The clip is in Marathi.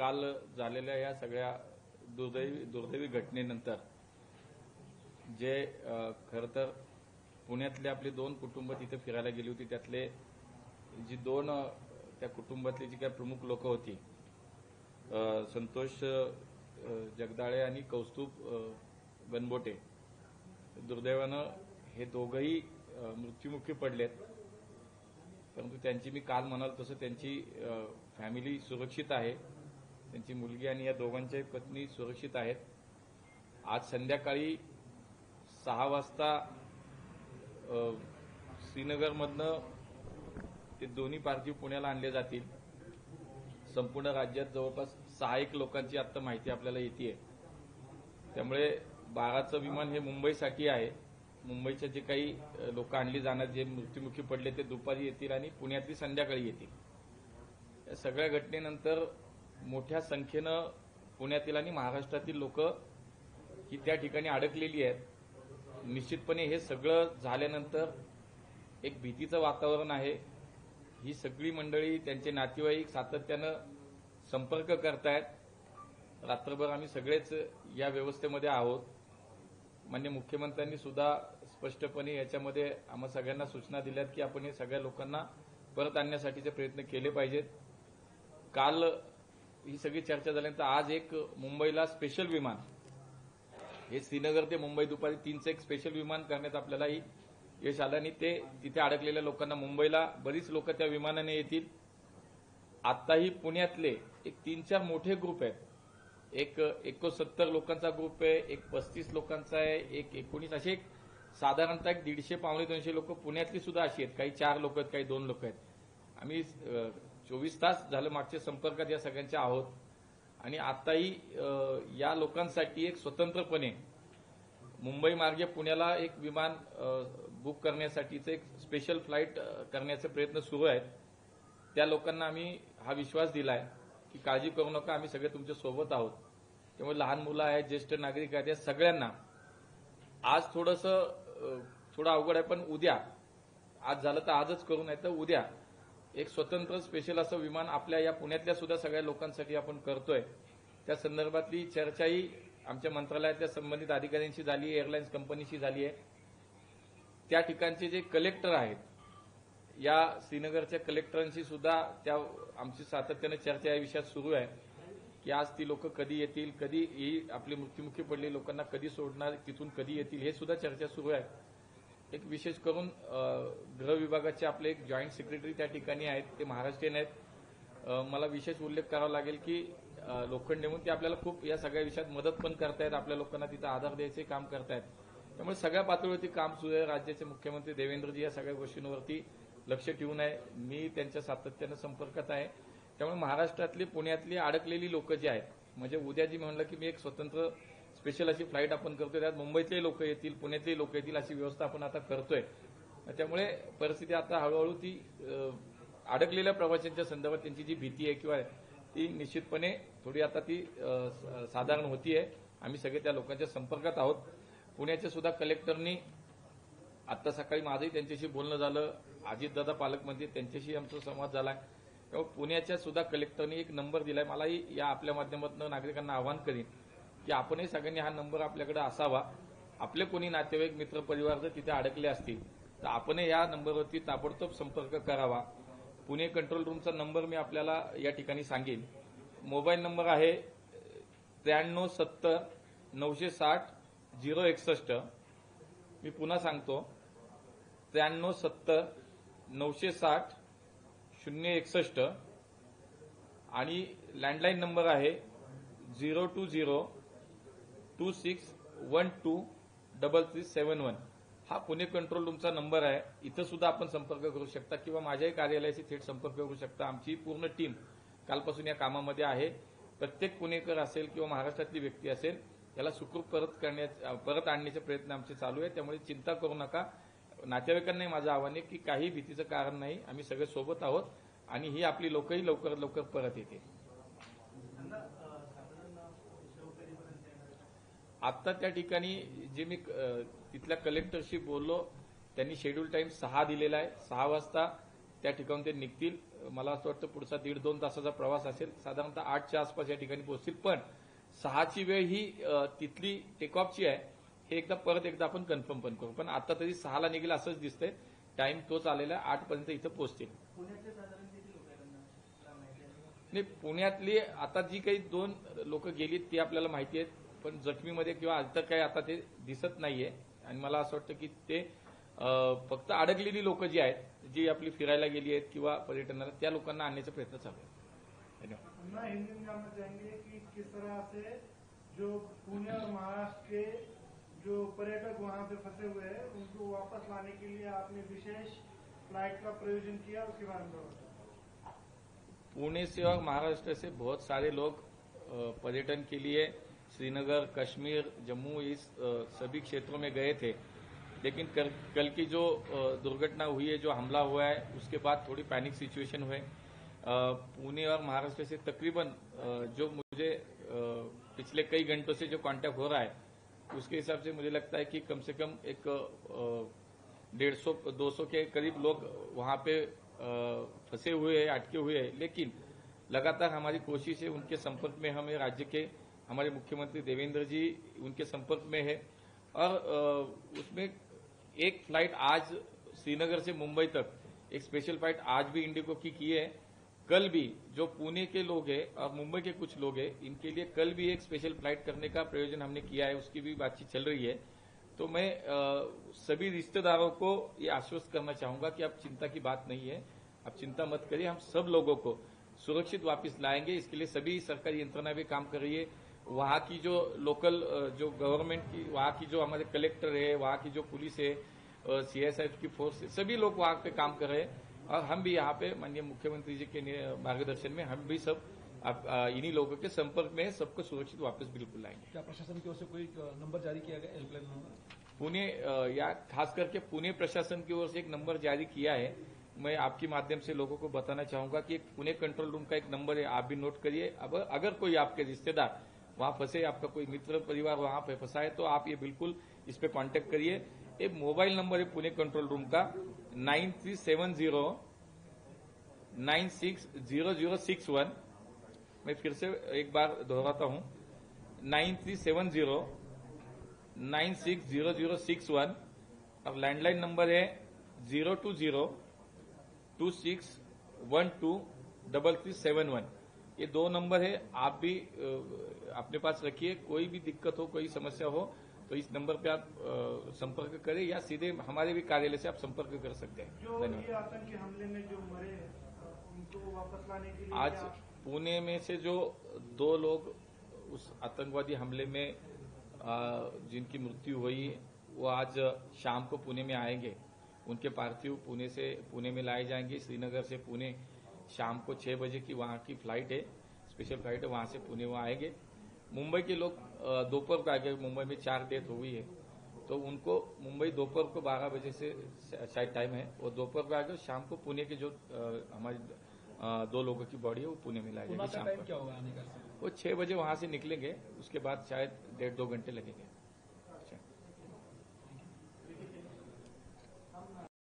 काल झालेल्या या सगळ्या दुर्दैवी घटनेनंतर जे खरं तर पुण्यातले आपली 2 कुटुंब तिथे फिरायला गेली होती, त्यातले जी 2 त्या कुटुंबातली जी काही प्रमुख लोक होती, संतोष जगदाळे आणि कौस्तुभ गणबोटे, दुर्दैवानं हे दोघंही मृत्युमुखी पडलेत. परंतु त्यांची मी काल म्हणाल तसं त्यांची फॅमिली सुरक्षित आहे, त्यांची मुलगी आणि या दोघांच्याही पत्नी सुरक्षित आहेत. आज संध्याकाळी 6 वाजता श्रीनगरमधनं ते दोन्ही पार्थिव पुण्याला आणले जातील. संपूर्ण राज्यात जवळपास 6 लोकांची आता माहिती आपल्याला येते. त्यामुळे 12चं विमान हे मुंबईसाठी आहे. मुंबईचे जे काही लोक आणली जाणार, जे मृत्युमुखी पडले ते दुपारी येतील आणि पुण्यातली संध्याकाळी येतील. या सगळ्या घटनेनंतर मोठ्या संख्येनं पुण्यातील आणि महाराष्ट्रातील लोक ही त्या ठिकाणी अडकलेली आहेत. निश्चितपणे हे सगळं झाल्यानंतर एक भीतीचं वातावरण आहे. ही सगळी मंडळी, त्यांचे नातेवाईक सातत्यानं संपर्क करतायत. रात्रभर आम्ही सगळेच या व्यवस्थेमध्ये आहोत. माननीय मुख्यमंत्र्यांनी सुद्धा स्पष्टपणे याच्यामध्ये आम्हा सगळ्यांना सूचना दिल्यात की आपण हे सगळ्या लोकांना परत आणण्यासाठीचे प्रयत्न केले पाहिजेत. काल ही सगळी चर्चा झाल्यानंतर आज एक मुंबईला स्पेशल विमान, हे श्रीनगर ते मुंबई दुपारी 3चं एक स्पेशल विमान करण्यात आपल्यालाही यश आलं आणि ते तिथे अडकलेल्या लोकांना मुंबईला बरीच लोक त्या विमानाने येतील. आताही पुण्यातले एक 3-4 मोठे ग्रुप आहेत. एक 69 लोकांचा ग्रुप आहे, एक 35 लोकांचा आहे, एक 19, असे एक साधारणतः 150-200 लोक पुण्यातली सुद्धा अशी आहेत. काही 4 लोक आहेत, काही 2 लोक आहेत. आम्ही 24 तास झालं मागच्या संपर्कात या सगळ्यांच्या आहोत आणि आताही या लोकांसाठी एक स्वतंत्रपणे मुंबई मार्गे पुण्याला एक विमान बुक करण्यासाठीचं एक स्पेशल फ्लाईट करण्याचे प्रयत्न सुरू आहेत. त्या लोकांना आम्ही हा विश्वास दिलाय की काळजी करू नका, आम्ही सगळे तुमच्या सोबत आहोत. त्यामुळे लहान मुलं आहेत, ज्येष्ठ नागरिक आहेत, या सगळ्यांना आज थोडं अवघड आहे, पण उद्या, आज झालं तर आजच करू, नाही तर उद्या एक स्वतंत्र स्पेशल असं विमान आपल्या या पुण्यातल्या सुद्धा सगळ्या लोकांसाठी आपण करतोय. त्या संदर्भातली चर्चाही आमच्या मंत्रालयातल्या संबंधित अधिकाऱ्यांशी झाली आहे, एअरलाईन्स कंपनीशी झाली आहे. त्या ठिकाणचे जे कलेक्टर आहेत, या श्रीनगरच्या कलेक्टरांशी सुद्धा आमची सातत्याने चर्चा या विषयात सुरू आहे की आज ती लोक कधी येतील, कधी ही आपली मृत्युमुखी पडलेली लोकांना कधी सोडणार, तिथून कधी येतील, हे सुद्धा चर्चा सुरू आहे. एक विशेष करून गृह विभागाचे आपले एक जॉईंट सेक्रेटरी त्या ठिकाणी आहेत, ते महाराष्ट्रीयन आहेत. मला विशेष उल्लेख करावा लागेल की लोखंडे म्हणून ते आपल्याला खूप या सगळ्या विषयात मदत पण करतायत, आपल्या लोकांना तिथं आधार द्यायचे काम करतायत. त्यामुळे सगळ्या पातळीवरती काम सुरू आहे. राज्याचे मुख्यमंत्री देवेंद्रजी या सगळ्या गोष्टींवरती लक्ष ठेवून आहे. मी त्यांच्या सातत्यानं संपर्कात आहे. त्यामुळे महाराष्ट्रातली, पुण्यातली अडकलेली लोक जी आहेत, म्हणजे उद्या जी म्हणलं की मी एक स्वतंत्र स्पेशल अशी फ्लाईट आपण करतोय, त्यात मुंबईतले लोक येतील, पुण्यातले लोक येतील, अशी व्यवस्था आपण आता करतोय. त्यामुळे परिस्थिती आता हळूहळू ती अडकलेल्या प्रवाशांच्या संदर्भात त्यांची जी भीती आहे किंवा ती निश्चितपणे थोडी आता ती साधारण होतीये. आम्ही सगळे त्या लोकांच्या संपर्कात आहोत. पुण्याच्या सुद्धा कलेक्टरनी आता सकाळी माझंही त्यांच्याशी बोलणं झालं, अजितदादा पालकमंत्री त्यांच्याशी आमचा संवाद झालाय. त्यामुळे पुण्याच्या सुद्धा कलेक्टरनी एक नंबर दिलाय. मलाही या आपल्या माध्यमातून नागरिकांना आवाहन करीन की आपणही सगळ्यांनी हा नंबर आपल्याकडे असावा. आपले कोणी नातेवाईक, मित्र, परिवार जर तिथे अडकले असतील तर आपणही या नंबरवरती ताबडतोब संपर्क करावा. पुणे कंट्रोल रूमचा नंबर मी आपल्याला या ठिकाणी सांगेन. मोबाईल नंबर आहे 9370 960 061. मी पुन्हा सांगतो, 9370 960 061. आणि लँडलाईन नंबर आहे 020 2612 3371. हा पुणे कंट्रोल रूमचा नंबर आहे. इथं सुद्धा आपण संपर्क करू शकता किंवा माझ्याही कार्यालयाशी थेट संपर्क करू शकता. आमची पूर्ण टीम कालपासून या कामामध्ये आहे. प्रत्येक पुणेकर असेल किंवा महाराष्ट्रातली व्यक्ती असेल, याला सुखरूप परत आणण्याचे प्रयत्न आमचे चालू आहे. त्यामुळे चिंता करू नका. नातेवाईकांनाही माझं आव्हान आहे की काही भीतीचं कारण नाही, आम्ही सगळे सोबत आहोत आणि ही आपली लोकही लवकरात लवकर परत येतील. आता त्या ठिकाणी जे मी तिथल्या कलेक्टरशी बोललो, त्यांनी शेड्यूल टाइम 6 दिलेला आहे. 6 वाजता त्या ठिकाणी ते निघतील. मला असं वाटतं पुढचा 1.5-2 तासाचा प्रवास असेल, साधारणतः 8च्या आसपास या ठिकाणी पोहोचतील. पण 6ची वेळ ही तिथली टेकऑफची आहे, हे परत एकदा आपण कन्फर्म पण करू. पण आता तरी 6ला निघेल असंच दिसतंय. टाइम तोच आलेला आहे, 8 पर्यंत इथं पोहोचतील. नाही, पुण्यातली आता जी काही 2 लोक गेली ती आपल्याला माहिती आहेत, पण जखमीमध्ये किंवा आता काही आता ते दिसत नाहीये. आणि मला असं वाटतं की ते फक्त अडकलेली लोक जी आहेत, जी आपली फिरायला गेली आहेत किंवा पर्यटनाला, त्या लोकांना आणण्याचा प्रयत्न चालू आहे. धन्यवाद. मैं हिंदी में जानना चाहेंगे कि किस तरह से जो पुणे और महाराष्ट्र के जो पर्यटक वहां पे फंसे हुए हैं उनको वापस लाने के लिए आपने विशेष फ्लाइट का प्रयोजन किया, उसके बारे में बताओ। पुणे से और महाराष्ट्र से बहुत सारे लोग पर्यटन के लिए श्रीनगर, कश्मीर, जम्मू, इस सभी क्षेत्रों में गए थे. लेकिन कल की जो दुर्घटना हुई है, जो हमला हुआ है, उसके बाद थोड़ी पैनिक सिचुएशन हुए. पुणे और महाराष्ट्र से तकरीबन जो मुझे पिछले कई घंटों से जो कांटेक्ट हो रहा है, उसके हिसाब से मुझे लगता है कि कम से कम एक 150-200 के करीब लोग वहां पे फंसे हुए हैं, अटके हुए हैं. लेकिन लगातार हमारी कोशिश है, उनके संपर्क में हमें राज्य के हमारे मुख्यमंत्री देवेंद्र जी उनके संपर्क में है. और उसमें एक फ्लाइट आज श्रीनगर से मुंबई तक एक स्पेशल फ्लाइट आज भी इंडिगो की है. कल भी जो पुणे के लोग हैं और मुंबई के कुछ लोग हैं, इनके लिए कल भी एक स्पेशल फ्लाइट करने का प्रयोजन हमने किया है, उसकी भी बातचीत चल रही है. तो मैं सभी रिश्तेदारों को ये आश्वस्त करना चाहूंगा कि अब चिंता की बात नहीं है, आप चिंता मत करिए, हम सब लोगों को सुरक्षित वापस लाएंगे. इसके लिए सभी सरकारी यंत्रणा भी काम कर रही है. वहां की जो लोकल जो गवर्नमेंट की, वहां की जो हमारे कलेक्टर है, वहां की जो पुलिस है, सीएसएफ की फोर्स है, सभी लोग वहां पे काम कर रहे हैं. और हम भी यहाँ पे माननीय मुख्यमंत्री जी के मार्गदर्शन में हम भी सब इन्हीं लोगों के संपर्क में सबको सुरक्षित वापस बिल्कुल लाएंगे. क्या प्रशासन की ओर से कोई नंबर जारी किया गया, हेल्पलाइन नंबर? पुणे या खास करके पुणे प्रशासन की ओर से एक नंबर जारी किया है. मैं आपके माध्यम से लोगों को बताना चाहूंगा कि एक पुणे कंट्रोल रूम का एक नंबर है, आप भी नोट करिए. अब अगर कोई आपके रिश्तेदार वहां फंसे, आपका कोई मित्र परिवार वहां पे फंसा है, तो आप ये बिल्कुल इस पे कांटेक्ट करिए. एक मोबाइल नंबर है पुणे कंट्रोल रूम का 9370960061. मैं फिर से एक बार दोहराता हूं, 9370960061. और लैंडलाइन नंबर है 02026123371. ये 2 नंबर है, आप भी अपने पास रखिए. कोई भी दिक्कत हो, कोई समस्या हो, तो इस नंबर पे आप संपर्क करें या सीधे हमारे भी कार्यालय से आप संपर्क कर सकते हैं. जो ये आतंकी हमले में जो मरे उनको वापस लाने के लिए आज पुणे में से जो 2 लोग उस आतंकवादी हमले में जिनकी मृत्यु हुई, वो आज शाम को पुणे में आएंगे. उनके पार्थिव पुणे में लाए जाएंगे. श्रीनगर से पुणे शाम को 6 बजे की वहां की फ्लाइट है, स्पेशल फ्लाइट है, वहां से पुणे वो आएंगे. मुंबई के लोग दोपहर को आएंगे. मुंबई में 4 डेथ हुई है, तो उनको मुंबई दोपहर को 12 बजे से शायद टाइम है, वो दोपहर को आएंगे. शाम को पुणे के जो हमारी 2 लोगों की बॉडी है वो पुणे में लाई जाएगी. शाम को क्या होगा आने का? वो 6 बजे वहां से निकलेंगे, उसके बाद शायद 1.5-2 घंटे लगेंगे.